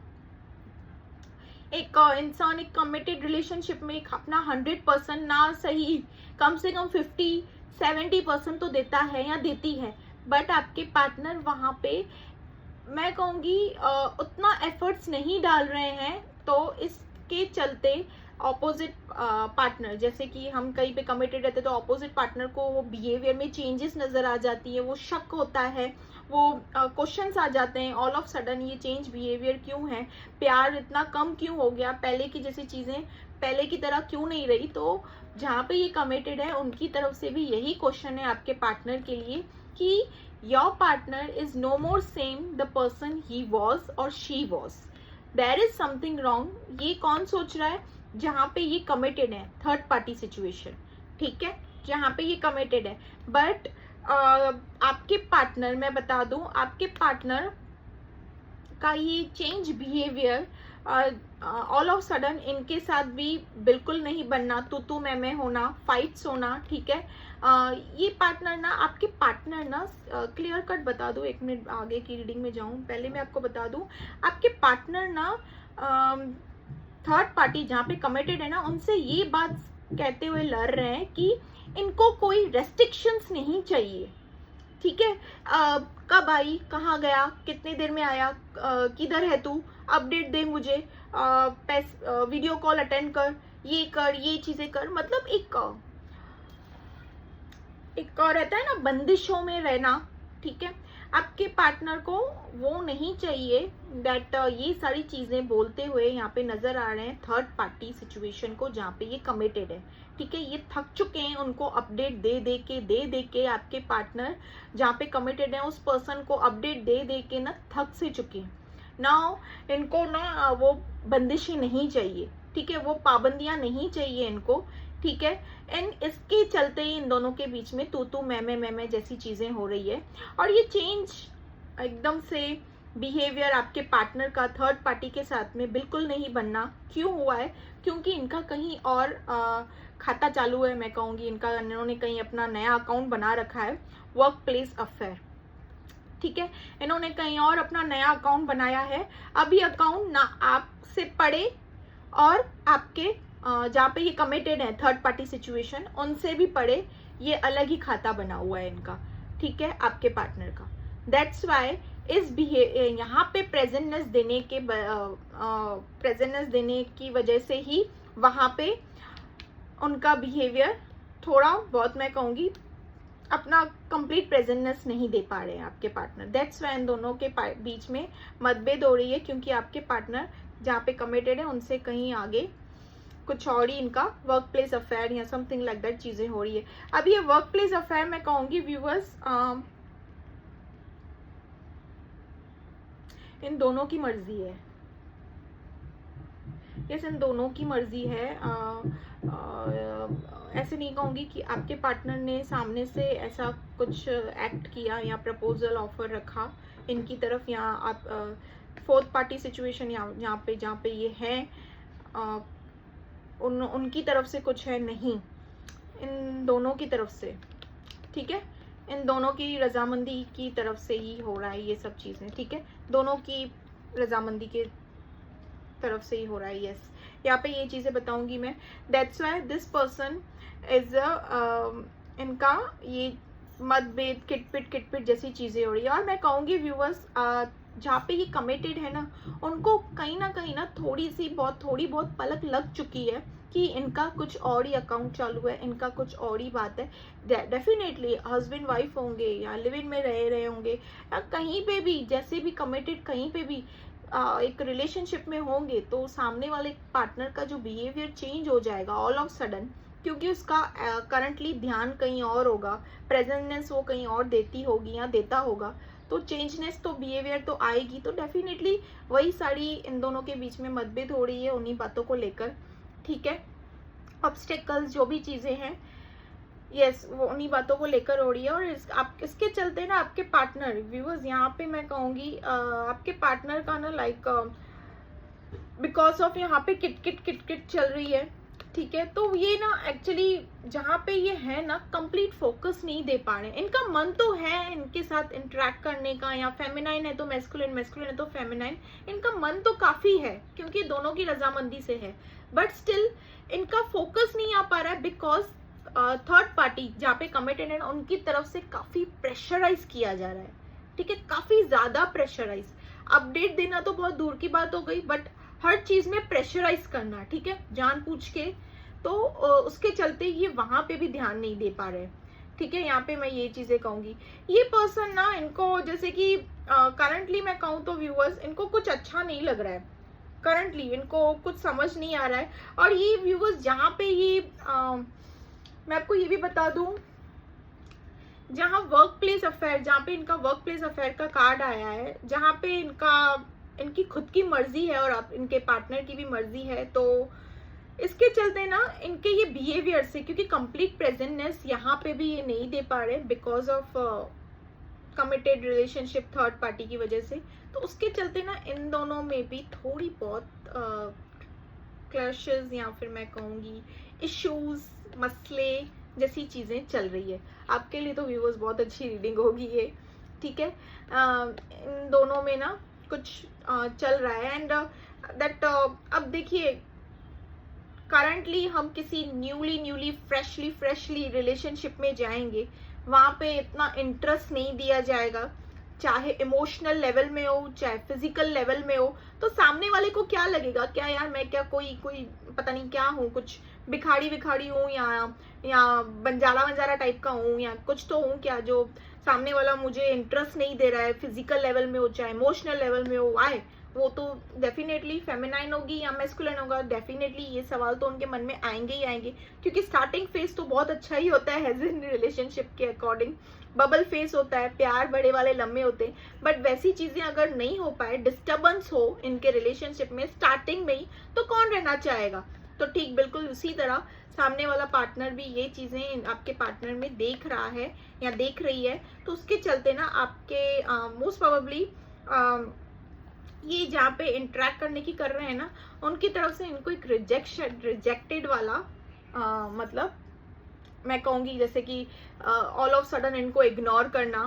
एक इंसान एक कमिटेड रिलेशनशिप में एक अपना 100% ना सही कम से कम 50-70% तो देता है या देती है, बट आपके पार्टनर वहाँ पे मैं कहूँगी उतना एफर्ट्स नहीं डाल रहे हैं। तो इसके चलते ऑपोजिट पार्टनर, जैसे कि हम कहीं पे कमिटेड रहते तो ऑपोजिट पार्टनर को वो बिहेवियर में चेंजेस नज़र आ जाती है, वो शक होता है, वो क्वेश्चंस आ जाते हैं ऑल ऑफ सडन, ये चेंज बिहेवियर क्यों है, प्यार इतना कम क्यों हो गया, पहले की जैसी चीज़ें पहले की तरह क्यों नहीं रही। तो जहाँ पे ये कमिटेड है उनकी तरफ से भी यही क्वेश्चन है आपके पार्टनर के लिए कि your partner is no more same the person he was और she was, there is something wrong. ये कौन सोच रहा है? जहाँ पे ये कमिटेड है, थर्ड पार्टी सिचुएशन, ठीक है, जहाँ पे ये कमिटेड है, बट आपके पार्टनर, मैं बता दूं, आपके पार्टनर का ये change behaviour all of sudden इनके साथ भी बिल्कुल नहीं बनना, तू मैं होना, फाइट्स होना, ठीक है। ये पार्टनर ना, आपके पार्टनर ना, क्लियर कट बता दो, 1 मिनट आगे की रीडिंग में जाऊं पहले मैं आपको बता दूं, आपके पार्टनर ना थर्ड पार्टी जहाँ पे कमिटेड है ना, उनसे ये बात कहते हुए लड़ रहे हैं कि इनको कोई रेस्ट्रिक्शंस नहीं चाहिए, ठीक है। कब आई, कहाँ गया, कितने देर में आया, किधर है तू, अपडेट दे मुझे, वीडियो कॉल अटेंड कर, ये चीजें कर, मतलब एक रहता है ना बंदिशों में रहना, ठीक है। आपके पार्टनर को वो नहीं चाहिए दैट ये सारी चीजें बोलते हुए यहाँ पे नजर आ रहे हैं थर्ड पार्टी सिचुएशन को, जहाँ पे ये कमिटेड है, ठीक है। ये थक चुके हैं, उनको अपडेट दे के आपके पार्टनर जहाँ पे कमिटेड है उस पर्सन को अपडेट दे के ना थक से चुके हैं। नाउ इनको ना वो बंदिशें नहीं चाहिए, ठीक है, वो पाबंदियां नहीं चाहिए इनको, ठीक है। एंड इसके चलते ही इन दोनों के बीच में तू मैं जैसी चीजें हो रही है। और ये चेंज एकदम से बिहेवियर आपके पार्टनर का थर्ड पार्टी के साथ में बिल्कुल नहीं बनना क्यों हुआ है? क्योंकि इनका कहीं और खाता चालू है, मैं कहूँगी इन्होंने कहीं अपना नया अकाउंट बना रखा है, वर्क प्लेस अफेयर, ठीक है। इन्होंने कहीं और अपना नया अकाउंट बनाया है। अभी अकाउंट ना आपसे पड़े और आपके जहाँ पे ये कमिटेड है थर्ड पार्टी सिचुएशन, उनसे भी पड़े, ये अलग ही खाता बना हुआ है इनका, ठीक है, आपके पार्टनर का। दैट्स वाई इस यहाँ पे प्रेजेंटनेस देने की वजह से ही वहाँ पे उनका बिहेवियर थोड़ा बहुत, मैं कहूँगी, अपना कंप्लीट प्रेजेंटनेस नहीं दे पा रहे हैं आपके पार्टनर। दैट्स वाई इन दोनों के बीच में मतभेद हो रही है, क्योंकि आपके पार्टनर जहाँ पे कमिटेड है उनसे कहीं आगे कुछ और ही इनका वर्क प्लेस अफेयर या समथिंग लाइक दैट चीजें हो रही है। अब ये वर्क प्लेस अफेयर मैं कहूंगी व्यूअर्स इन दोनों की मर्जी है, यस इन दोनों की मर्जी है। ऐसे नहीं कहूंगी कि आपके पार्टनर ने सामने से ऐसा कुछ एक्ट किया या प्रपोजल ऑफर रखा इनकी तरफ, या आप फोर्थ पार्टी सिचुएशन जहाँ पे ये है उनकी तरफ से कुछ है, नहीं, इन दोनों की तरफ से, ठीक है, इन दोनों की रजामंदी की तरफ से ही हो रहा है ये सब चीजें, ठीक है, दोनों की रजामंदी के तरफ से ही हो रहा है। यस, यहाँ पे ये चीजें बताऊंगी मैं। That's why this person is इनका ये मतभेद किटपिट जैसी चीजें हो रही है। और मैं कहूंगी व्यूवर्स जहाँ पे ये कमिटेड है ना, उनको कहीं ना थोड़ी बहुत पलक लग चुकी है कि इनका कुछ और ही अकाउंट चालू है, इनका कुछ और ही बात है। डेफिनेटली हस्बैंड वाइफ होंगे या लिव इन में रहे होंगे या कहीं पे भी जैसे भी कमिटेड कहीं पे भी एक रिलेशनशिप में होंगे, तो सामने वाले पार्टनर का जो बिहेवियर चेंज हो जाएगा ऑल ऑफ सडन, क्योंकि उसका करंटली ध्यान कहीं और होगा, प्रेजेंटनेस वो कहीं और देती होगी या देता होगा, तो चेंजनेस तो बिहेवियर तो आएगी, तो डेफिनेटली वही सारी इन दोनों के बीच में मतभेद हो रही है उन्हीं बातों को लेकर, ठीक है। ऑब्स्टेकल्स जो भी चीज़ें हैं, यस वो उन्हीं बातों को लेकर हो रही है। और इसके चलते ना आपके पार्टनर व्यूअर्स, यहाँ पे मैं कहूँगी आपके पार्टनर का ना लाइक बिकॉज ऑफ यहाँ पे किट चल रही है, ठीक है। तो ये ना एक्चुअली जहाँ पे ये है ना कंप्लीट फोकस नहीं दे पा रहे हैं। इनका मन तो है इनके साथ इंटरेक्ट करने का, या फेमिनाइन है तो मैस्कुलिन, मैस्कुलिन है तो फेमिनाइन, इनका मन तो काफी है क्योंकि दोनों की रजामंदी से है, बट स्टिल इनका फोकस नहीं आ पा रहा है बिकॉज थर्ड पार्टी जहाँ पे कमिटेड है उनकी तरफ से काफी प्रेशराइज किया जा रहा है, ठीक है, काफी ज्यादा प्रेशराइज। अपडेट देना तो बहुत दूर की बात हो गई, बट हर चीज में प्रेशराइज करना, ठीक है, जानबूझ के, तो उसके चलते ये वहां पे भी ध्यान नहीं दे पा रहे, ठीक है। यहाँ पे मैं ये चीजें कहूंगी, ये पर्सन ना इनको जैसे कि करंटली मैं कहूँ तो व्यूअर्स इनको कुछ अच्छा नहीं लग रहा है, करंटली इनको कुछ समझ नहीं आ रहा है। और ये व्यूअर्स जहाँ पे ये मैं आपको ये भी बता दूं, जहाँ वर्क प्लेस अफेयर, जहाँ पे इनका वर्क प्लेस अफेयर का कार्ड आया है, जहाँ पे इनकी खुद की मर्जी है और आप इनके पार्टनर की भी मर्जी है, तो इसके चलते ना इनके ये बिहेवियर से, क्योंकि कंप्लीट प्रेजेंटनेस यहाँ पे भी ये नहीं दे पा रहे because of committed relationship third party की वजह से, तो उसके चलते ना इन दोनों में भी थोड़ी बहुत क्लैशेस या फिर मैं कहूँगी इश्यूज, मसले जैसी चीजें चल रही है। आपके लिए तो व्यूअर्स बहुत अच्छी रीडिंग होगी ये, ठीक है। इन दोनों में ना कुछ चल रहा है एंड दैट अब देखिए करंटली हम किसी न्यूली फ्रेशली रिलेशनशिप में जाएंगे, वहां पे इतना इंटरेस्ट नहीं दिया जाएगा, चाहे इमोशनल लेवल में हो चाहे फिजिकल लेवल में हो। तो सामने वाले को क्या लगेगा, क्या यार मैं क्या कोई पता नहीं क्या हूँ, कुछ भिखारी हूँ या बंजारा टाइप का हूँ, या कुछ तो हूँ क्या जो सामने वाला मुझे इंटरेस्ट नहीं दे रहा है, फिजिकल लेवल में हो चाहे इमोशनल लेवल में हो। वाई, वो तो डेफिनेटली फेमिनाइन होगी या मैस्कुलिन होगा, डेफिनेटली ये सवाल तो उनके मन में आएंगे ही आएंगे, क्योंकि स्टार्टिंग फेज तो बहुत अच्छा ही होता है एज इन रिलेशनशिप के अकॉर्डिंग, बबल फेस होता है, प्यार बड़े वाले लंबे होते हैं, बट वैसी चीजें अगर नहीं हो पाए, डिस्टर्बेंस हो इनके रिलेशनशिप में स्टार्टिंग में ही, तो कौन रहना चाहेगा। तो ठीक बिल्कुल उसी तरह सामने वाला पार्टनर भी ये चीजें आपके पार्टनर में देख रहा है या देख रही है, तो उसके चलते ना आपके मोस्ट प्रोबेबली ये जहाँ पे इंटरेक्ट करने की कर रहे हैं ना, उनकी तरफ से इनको एक रिजेक्टेड वाला मतलब मैं कहूँगी जैसे कि ऑल ऑफ सडन इनको इग्नोर करना,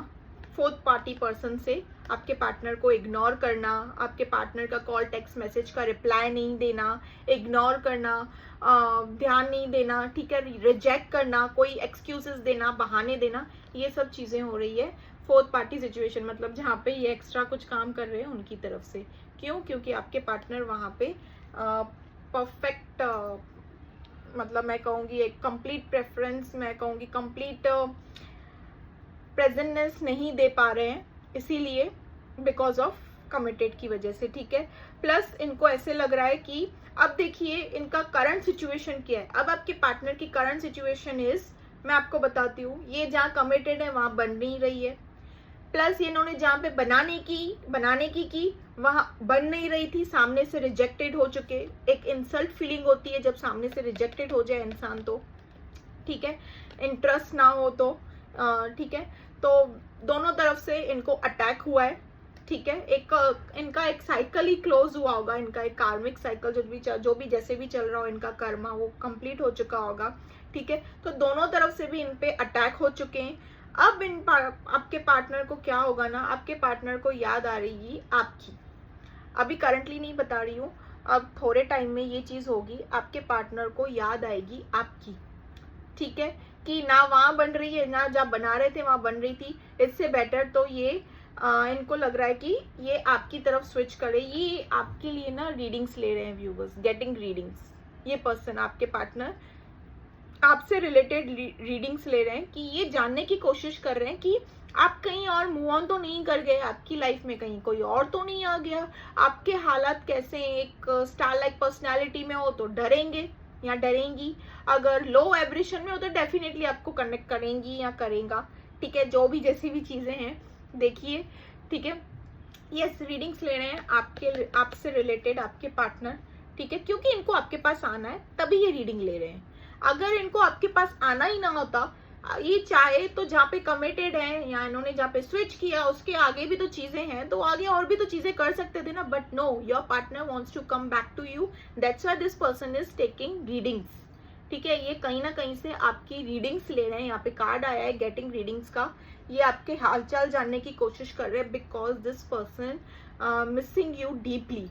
फोर्थ पार्टी पर्सन से आपके पार्टनर को इग्नोर करना, आपके पार्टनर का कॉल टेक्स्ट मैसेज का रिप्लाई नहीं देना, इग्नोर करना, ध्यान नहीं देना, ठीक है, रिजेक्ट करना, कोई एक्सक्यूजेस देना, बहाने देना, ये सब चीजें हो रही है फोर्थ पार्टी सिचुएशन, मतलब जहाँ पे ये एक्स्ट्रा कुछ काम कर रहे हैं उनकी तरफ से। क्यों? क्योंकि आपके पार्टनर वहाँ पे परफेक्ट मतलब मैं कहूँगी एक कंप्लीट प्रेफरेंस, मैं कहूँगी कंप्लीट प्रेजेंटनेस नहीं दे पा रहे हैं, इसीलिए बिकॉज ऑफ कमिटेड की वजह से, ठीक है। प्लस इनको ऐसे लग रहा है कि अब देखिए इनका करंट सिचुएशन क्या है। अब आपके पार्टनर की करंट सिचुएशन इज, मैं आपको बताती हूँ, ये जहाँ कमिटेड है वहां बन नहीं रही है, प्लस ये इन्होंने जहाँ पे बनाने की वहां बन नहीं रही थी, सामने से रिजेक्टेड हो चुके। एक इंसल्ट फीलिंग होती है जब सामने से रिजेक्टेड हो जाए इंसान, तो ठीक है, इंटरेस्ट ना हो तो ठीक है। तो दोनों तरफ से इनको अटैक हुआ है, ठीक है। एक इनका एक साइकिल ही क्लोज हुआ होगा, इनका एक कार्मिक साइकिल जो भी जैसे भी चल रहा हो इनका कर्मा, वो कंप्लीट हो चुका होगा, ठीक है। तो दोनों तरफ से भी इन पे अटैक हो चुके हैं। अब आपके पार्टनर को क्या होगा ना, आपके पार्टनर को याद आ रही आपकी, अभी करंटली नहीं बता रही हूँ, अब थोड़े टाइम में ये चीज होगी, आपके पार्टनर को याद आएगी आपकी, ठीक है, कि ना वहां बन रही है ना जहाँ बना रहे थे वहां बन रही थी, इससे बेटर तो ये इनको लग रहा है कि ये आपकी तरफ स्विच करे। ये आपके लिए ना रीडिंग्स ले रहे हैं व्यूवर्स, गेटिंग रीडिंग्स, ये पर्सन आपके पार्टनर आपसे रिलेटेड रीडिंग्स ले रहे हैं, कि ये जानने की कोशिश कर रहे हैं कि आप कहीं और मूव ऑन तो नहीं कर गए, आपकी लाइफ में कहीं कोई और तो नहीं आ गया, आपके हालात कैसे हैं। एक स्टार लाइक पर्सनैलिटी में हो तो डरेंगे या डरेंगी, अगर लो वाइब्रेशन में हो तो डेफिनेटली आपको कनेक्ट करेंगी या करेगा, ठीक है, जो भी जैसी भी चीजें हैं देखिए, ठीक है। यस, रीडिंग्स ले रहे हैं आपसे रिलेटेड, आपके पार्टनर, ठीक है, क्योंकि इनको आपके पास आना है तभी ये रीडिंग ले रहे हैं। अगर इनको आपके पास आना ही ना होता, ये चाहे तो जहाँ पे कमिटेड है या इन्होंने जहाँ पे स्विच किया उसके आगे भी तो चीजें हैं, तो आगे और भी तो चीजें कर सकते थे ना, but no, your partner wants to come back to you, that's why this person is taking readings, ठीक है। ये कहीं ना कहीं से आपकी रीडिंग्स ले रहे हैं, यहाँ पे कार्ड आया है गेटिंग रीडिंग्स का, ये आपके हालचाल जानने की कोशिश कर रहे हैं, because this person missing you deeply,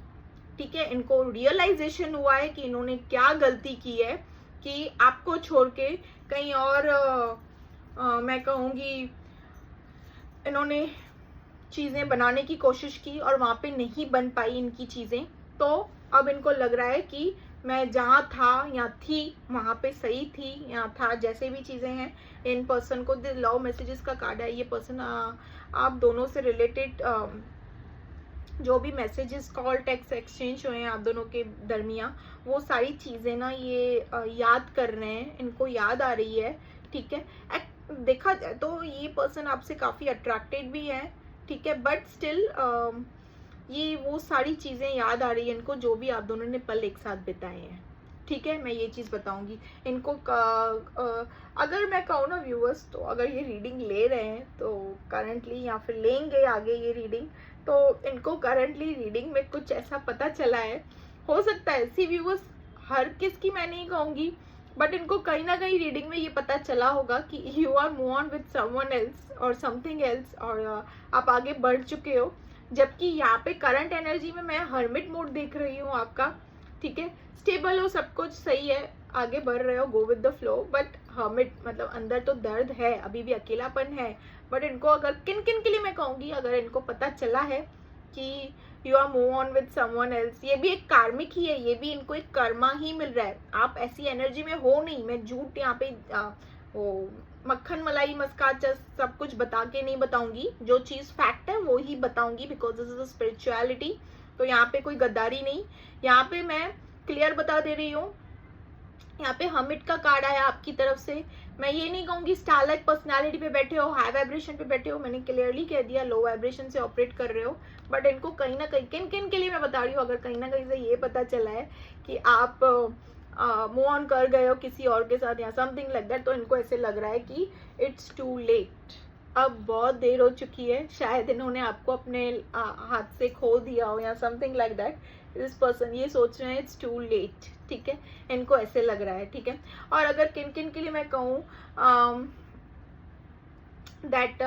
ठीक है। इनको रियलाइजेशन हुआ है कि इन्होंने क्या गलती की है कि आपको छोड़ के कहीं और मैं कहूँगी इन्होंने चीजें बनाने की कोशिश की और वहां पे नहीं बन पाई इनकी चीजें, तो अब इनको लग रहा है कि मैं जहाँ था या थी वहां पे सही थी या था, जैसे भी चीजें हैं। इन पर्सन को लव मैसेजेस का कार्ड है, ये पर्सन आप दोनों से रिलेटेड जो भी मैसेजेस, कॉल, टेक्स्ट एक्सचेंज हुए हैं आप दोनों के दरमियान, वो सारी चीजें ना ये याद कर रहे हैं, इनको याद आ रही है, ठीक है। देखा जाए तो ये पर्सन आपसे काफी अट्रैक्टेड भी है, ठीक है, बट स्टिल ये वो सारी चीजें याद आ रही है इनको जो भी आप दोनों ने पल एक साथ बिताए हैं, ठीक है। मैं ये चीज बताऊंगी इनको अगर मैं कहूँ ना व्यूअर्स, तो अगर ये रीडिंग ले रहे हैं तो करंटली या फिर लेंगे आगे ये रीडिंग, तो इनको करंटली रीडिंग में कुछ ऐसा पता चला है, हो सकता है सी व्यूअर्स हर किसकी मैं नहीं कहूंगी, बट इनको कहीं ना कहीं रीडिंग में ये पता चला होगा कि you are move on with someone else और समथिंग एल्स, और आप आगे बढ़ चुके हो, जबकि यहाँ पे करंट एनर्जी में मैं हर्मिट मोड देख रही हूँ आपका, ठीक है। स्टेबल हो, सब कुछ सही है, आगे बढ़ रहे हो, go with the flow, but hermit मतलब अंदर तो दर्द है, अभी भी अकेलापन है, बट इनको अगर किन किन के लिए मैं कहूंगी, अगर इनको पता चला है कि you are move on with someone else, ये भी एक कार्मिक ही है, ये भी इनको एक कर्मा ही मिल रहा है। आप ऐसी एनर्जी में हो नहीं, मैं झूठ यहाँ पे वो मक्खन मलाई मस्का सब कुछ बता के नहीं बताऊंगी, जो चीज फैक्ट है वो ही बताऊंगी, बिकॉज दिस इज स्पिरिचुअलिटी। तो यहाँ पे कोई गद्दारी नहीं, यहाँ पे मैं क्लियर बता दे रही हूँ। यहाँ पे हमिट का कार्ड आया आपकी तरफ से, मैं ये नहीं कहूंगी स्टार लाइक पर्सनैलिटी पे बैठे हो, हाई वाइब्रेशन पे बैठे हो, मैंने क्लियरली कह दिया लो वाइब्रेशन से ऑपरेट कर रहे हो, बट इनको कहीं ना कहीं किन किन के लिए मैं बता रही हूँ, अगर कहीं ना कहीं से ये पता चला है कि आप मूव ऑन कर गए हो किसी और के साथ या समथिंग लाइक दैट, तो इनको ऐसे लग रहा है कि इट्स टू लेट, अब बहुत देर हो चुकी है, शायद इन्होंने आपको अपने हाथ से खो दिया हो या something like that. This person ये सोच रहे हैं इट्स टू लेट, ठीक है, इनको ऐसे लग रहा है, ठीक है। और अगर किन किन के लिए मैं कहूँ दैट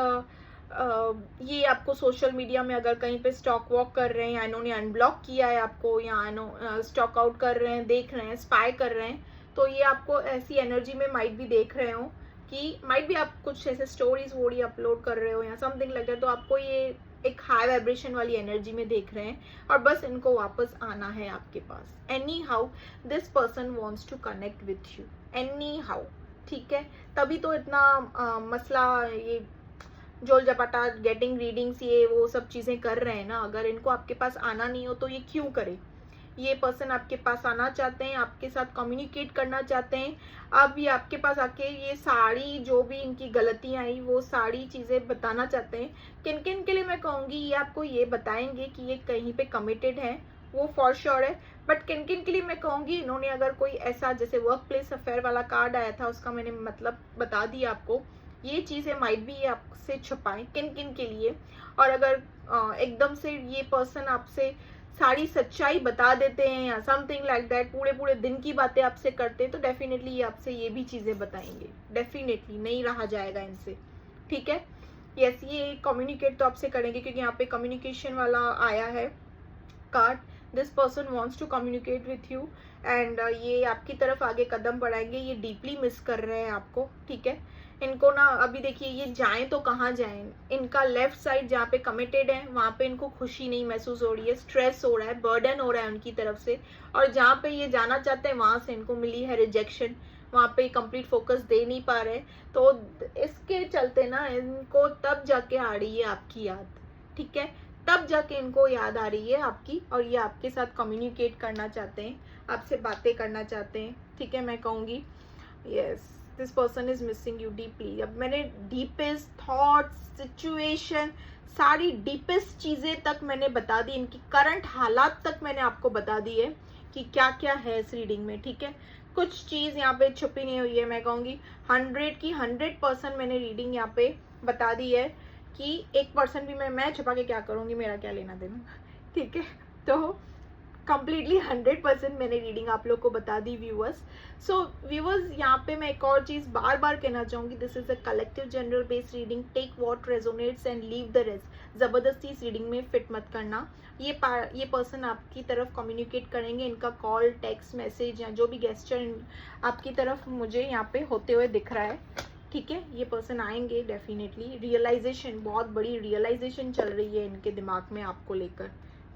ये आपको सोशल मीडिया में अगर कहीं पे स्टॉक वॉक कर रहे हैं या इन्होंने अनब्लॉक किया है आपको, या स्टॉक आउट कर रहे हैं, देख रहे हैं, स्पाई कर रहे हैं, तो ये आपको ऐसी एनर्जी में माइट भी देख रहे हो कि माइट भी आप कुछ ऐसे स्टोरीज वोड़ी अपलोड कर रहे हो या समथिंग लग रहा है, तो आपको ये एक हाई वाइब्रेशन वाली एनर्जी में देख रहे हैं और बस इनको वापस आना है आपके पास। Anyhow this person wants to connect with you, anyhow, ठीक है। तभी तो इतना मसला, ये जोल जपाटा, गेटिंग रीडिंग्स, ये वो सब चीजें कर रहे हैं ना। अगर इनको आपके पास आना नहीं हो तो ये क्यों करे, ये पर्सन आपके पास आना चाहते हैं, आपके साथ कम्युनिकेट करना चाहते हैं। अब ये आपके पास आके ये सारी जो भी इनकी गलतियां आई वो सारी चीजें बताना चाहते हैं। किन किन के लिए मैं कहूंगी, ये आपको ये बताएंगे कि ये कहीं पे कमिटेड है, वो फॉर श्योर है, बट किन किन के लिए मैं कहूंगी, इन्होंने अगर कोई ऐसा, जैसे वर्क प्लेस अफेयर वाला कार्ड आया था उसका मैंने मतलब बता दिया आपको, ये चीजें माइट भी ये आपसे छुपाएं किन किन के लिए। और अगर एकदम से ये पर्सन आपसे सारी सच्चाई बता देते हैं या समथिंग लाइक दैट, पूरे पूरे दिन की बातें आपसे करते हैं, तो डेफिनेटली ये आपसे ये भी चीजें बताएंगे, डेफिनेटली नहीं रहा जाएगा इनसे, ठीक है। यस, ये कम्युनिकेट तो आपसे करेंगे क्योंकि यहाँ पे कम्युनिकेशन वाला आया है card. This person wants to communicate with you and ये आपकी तरफ आगे कदम बढ़ाएंगे, ये डीपली मिस कर रहे हैं आपको, ठीक है। इनको ना अभी देखिए ये जाएं तो कहाँ जाएं, इनका लेफ्ट साइड जहाँ पे कमिटेड है वहां पे इनको खुशी नहीं महसूस हो रही है, स्ट्रेस हो रहा है, बर्डन हो रहा है उनकी तरफ से, और जहाँ पे ये जाना चाहते हैं वहां से इनको मिली है रिजेक्शन, वहां पे कंप्लीट फोकस दे नहीं पा रहे, तो इसके चलते ना इनको तब जाके आ रही है आपकी याद, ठीक है, तब जाके इनको याद आ रही है आपकी, और ये आपके साथ कम्युनिकेट करना चाहते हैं, आपसे बातें करना चाहते हैं, ठीक है। मैं कहूँगी yes, this person is missing you deeply. अब मैंने डीपेस्ट थॉट्स, सिचुएशन, सारी डीपेस्ट चीज़ें तक मैंने बता दी, इनकी करंट हालात तक मैंने आपको बता दी है कि क्या क्या है इस रीडिंग में, ठीक है। कुछ चीज़ यहाँ पे छुपी नहीं हुई है। मैं कहूँगी 100 की 100% मैंने रीडिंग यहाँ पे बता दी है कि 1% भी मैं छुपा के क्या करूँगी, मेरा क्या लेना देना, ठीक है। तो कंप्लीटली 100% मैंने रीडिंग आप लोग को बता दी व्यूअर्स। सो व्यूअर्स, यहाँ पे मैं एक और चीज़ बार बार कहना चाहूँगी, this is a collective general based reading, take what resonates and leave the rest. ज़बरदस्ती इस रीडिंग में फिट मत करना। ये पर्सन आपकी तरफ कम्युनिकेट करेंगे, इनका कॉल, टेक्स्ट मैसेज या जो भी गेस्चर आपकी तरफ मुझे यहाँ पे होते हुए दिख रहा है, ठीक है। ये पर्सन आएंगे डेफिनेटली। रियलाइजेशन, बहुत बड़ी रियलाइजेशन चल रही है इनके दिमाग में आपको लेकर,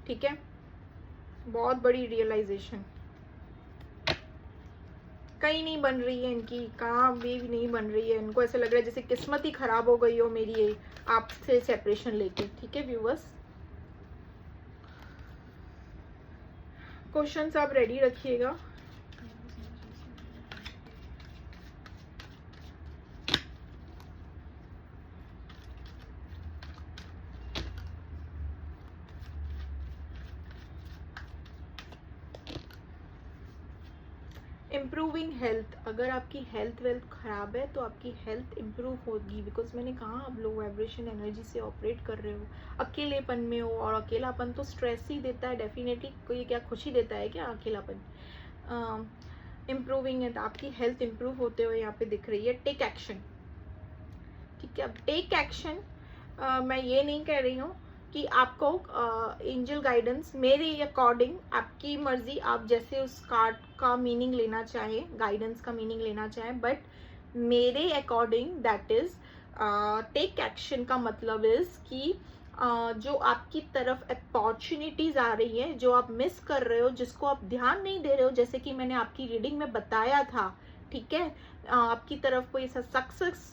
ठीक है। बहुत बड़ी रियलाइजेशन कहीं नहीं बन रही है इनकी, कहाँ भी नहीं बन रही है। इनको ऐसा लग रहा है जैसे किस्मत ही खराब हो गई हो मेरी ये आपसे सेपरेशन लेके, ठीक है व्यूअर्स। क्वेश्चंस आप रेडी रखिएगा। इम्प्रूविंग हेल्थ, अगर आपकी हेल्थ वेल्थ खराब है तो आपकी हेल्थ इम्प्रूव होगी, बिकॉज मैंने कहा आप लोग वाइब्रेशन एनर्जी से ऑपरेट कर रहे हो, अकेलेपन में हो, और अकेलापन तो स्ट्रेस ही देता है डेफिनेटली, कोई क्या खुशी देता है क्या अकेलापन। इम्प्रूविंग है तो आपकी हेल्थ इम्प्रूव होते हुए यहाँ पे दिख रही है। टेक एक्शन, ठीक है। अब टेक एक्शन, मैं ये नहीं कह रही हूँ कि आपको एंजल गाइडेंस, मेरे अकॉर्डिंग आपकी मर्जी, आप जैसे उस कार्ड का मीनिंग लेना चाहें, गाइडेंस का मीनिंग लेना चाहें, बट मेरे according that is take action का मतलब इज कि जो आपकी तरफ अपॉर्चुनिटीज आ रही है, जो आप मिस कर रहे हो, जिसको आप ध्यान नहीं दे रहे हो, जैसे कि मैंने आपकी रीडिंग में बताया था, ठीक है। आपकी तरफ कोई ऐसा सक्सेस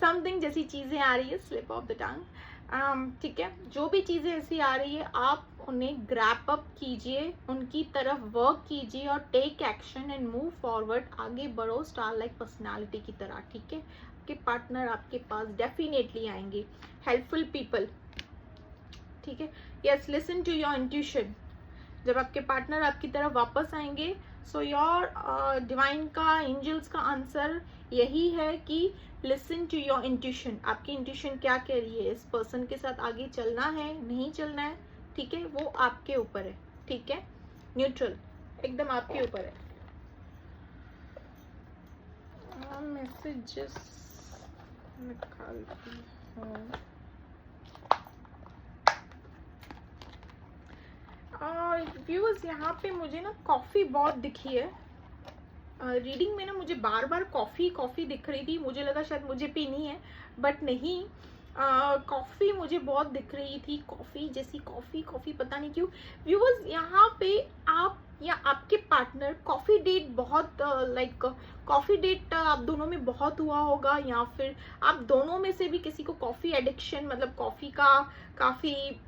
समथिंग जैसी चीज़ें आ रही है, स्लिप ऑफ द टंग, ठीक है। जो भी चीज़ें ऐसी आ रही है आप उन्हें ग्रैप अप कीजिए, उनकी तरफ वर्क कीजिए और take action and move forward, आगे बढ़ो स्टार लाइक पर्सनालिटी की तरह, ठीक है। आपके पार्टनर आपके पास डेफिनेटली आएंगे, हेल्पफुल पीपल, ठीक है। Yes, listen to your intuition. जब आपके पार्टनर आपकी तरफ वापस आएंगे, सो योर डिवाइन का, एंजल्स का आंसर यही है कि लिसन टू योर इंट्यूशन। आपकी इंट्यूशन क्या कह रही है, इस पर्सन के साथ आगे चलना है, नहीं चलना है, ठीक है, वो आपके ऊपर है, ठीक है। न्यूट्रल, एकदम आपके ऊपर है। मैसेजेस निकालती हूँ। व्यूअर्स, यहाँ पे मुझे ना कॉफ़ी बहुत दिखी है रीडिंग में ना, मुझे बार बार कॉफ़ी दिख रही थी, मुझे लगा शायद मुझे पीनी है, बट नहीं, कॉफ़ी मुझे बहुत दिख रही थी, कॉफ़ी जैसी कॉफ़ी, पता नहीं क्यों। व्यूअर्स, यहाँ पे आप या आपके पार्टनर कॉफ़ी डेट बहुत लाइक कॉफ़ी डेट आप दोनों में बहुत हुआ होगा, या फिर आप दोनों में से भी किसी को कॉफ़ी एडिक्शन, मतलब कॉफ़ी का काफ़ी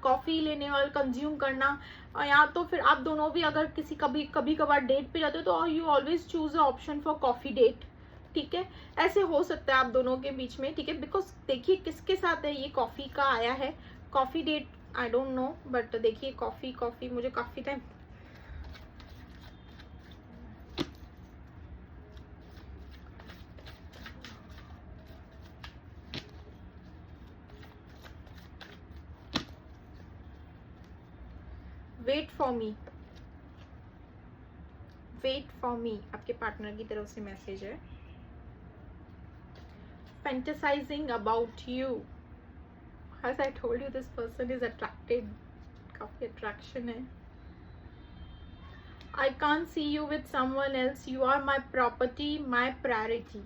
कॉफ़ी लेने और कंज्यूम करना, या तो फिर आप दोनों भी अगर किसी कभी कभार डेट पे जाते हो तो you always choose a option for coffee date, ठीक है। ऐसे हो सकता है आप दोनों के बीच में, ठीक है। बिकॉज देखिए किसके साथ है ये कॉफ़ी का आया है, coffee date, I don't know, but देखिए कॉफ़ी मुझे काफ़ी टाइम वेट फॉर मी आपके पार्टनर की तरफ से मैसेज है। Fantasising about you, as I told you this person is attracted, काफी अट्रैक्शन है। I can't see you with someone else, you are my property, my priority।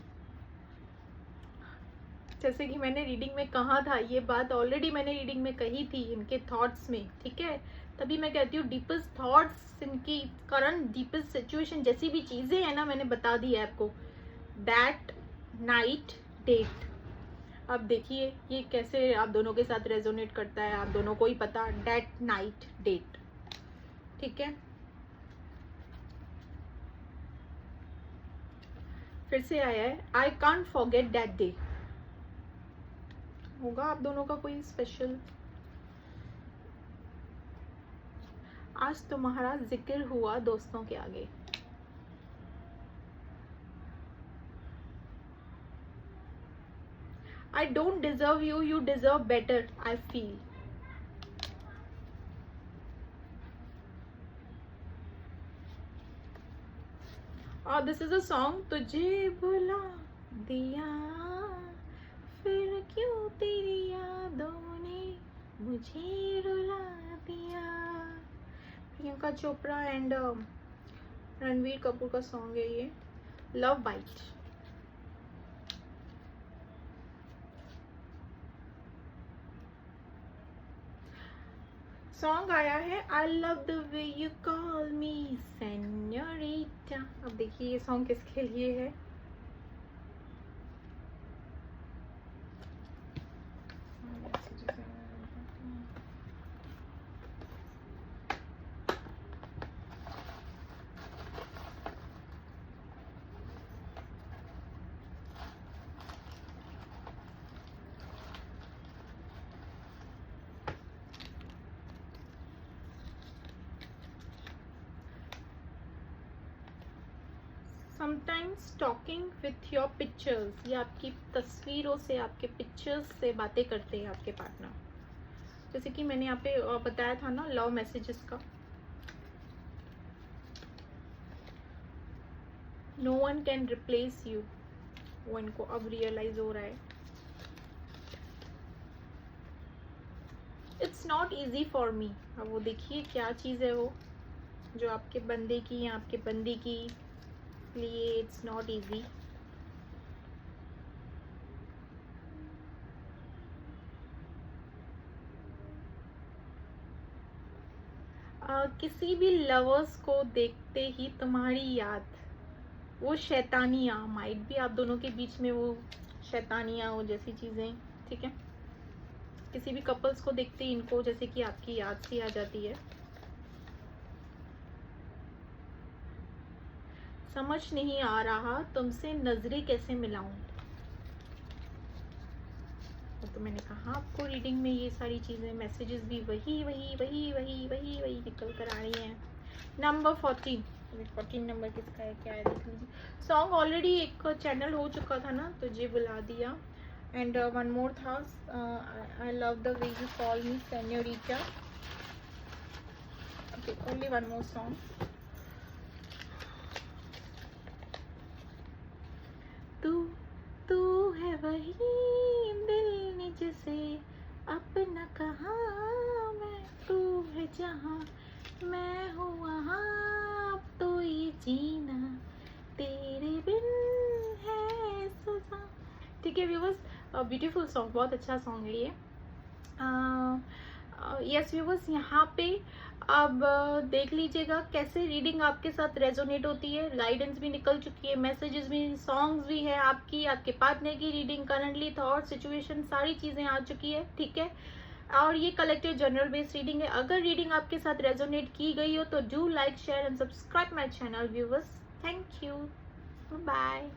जैसे कि मैंने रीडिंग में कहा था, ये बात ऑलरेडी मैंने रीडिंग में कही थी इनके थॉट्स में, ठीक है। तभी मैं कहती हूँ डीपेस्ट थॉट्स, इनकी करंट डीपेस्ट सिचुएशन, जैसी भी चीजें हैं ना, मैंने बता दी है आपको। दैट नाइट डेट, अब देखिए ये कैसे आप दोनों के साथ रेजोनेट करता है, आप दोनों को ही पता। दैट नाइट डेट, ठीक है। फिर से आया है, I can't forget that day. होगा आप दोनों का कोई स्पेशल। आज तुम्हारा जिक्र हुआ दोस्तों के आगे। I don't deserve you, you deserve better, I feel. और दिस इज अ सॉन्ग, तुझे बुला दिया फिर क्यों तेरी यादों ने मुझे रुला दिया। प्रियंका चोपड़ा एंड रणवीर कपूर का सॉन्ग है ये, लव बाइट। सॉन्ग आया है, I love the way you call me senorita. अब देखिए ये सॉन्ग किसके लिए है। Sometimes talking with your pictures, ये आपकी तस्वीरों से, आपके पिक्चर्स से बातें करते हैं आपके पार्टनर। जैसे कि मैंने यहाँ पे बताया था ना लव मैसेजेस का। No one can replace you, वो इनको अब रियलाइज हो रहा है। It's not easy for me. अब वो देखिए क्या चीज़ है वो जो आपके बंदे की या आपके बंदी की लिए इट्स नॉट ईजी। किसी भी लवर्स को देखते ही तुम्हारी याद, वो शैतानियाँ, माइट भी आप दोनों के बीच में वो शैतानियाँ वो जैसी चीज़ें, ठीक है। किसी भी कपल्स को देखते ही इनको जैसे कि आपकी याद सी आ जाती है। समझ नहीं आ रहा तुमसे नजरें कैसे मिलाऊं। तो मैंने कहा आपको रीडिंग में ये सारी चीजें, मैसेजेस भी वही वही वही वही वही वही निकल कर आ रही हैं। नंबर 14 नंबर किसका है, क्या है देख लीजिए। सॉन्ग ऑलरेडी एक चैनल हो चुका था ना, तुझे बुला दिया, एंड वन मोर था, I love the way you call me senorita. Okay, only one more song. तू है वही दिल ने जिसे अपना कहा, मैं तू है जहाँ मैं हूँ वहाँ, अब तो ये जीना तेरे बिन है सजा। ठीक है व्यूवर्स, ब्यूटीफुल सॉन्ग, बहुत अच्छा सॉन्ग है ये। यस व्यूवर्स, यहाँ पे अब देख लीजिएगा कैसे रीडिंग आपके साथ रेजोनेट होती है। गाइडेंस भी निकल चुकी है, मैसेजेस भी, सॉन्ग्स भी है, आपकी आपके पार्टनर की रीडिंग, करंटली थॉट, सिचुएशन, सारी चीज़ें आ चुकी है, ठीक है। और ये कलेक्टिव जनरल बेस्ड रीडिंग है। अगर रीडिंग आपके साथ रेजोनेट की गई हो तो do like, share and subscribe my channel viewers. Thank you, bye.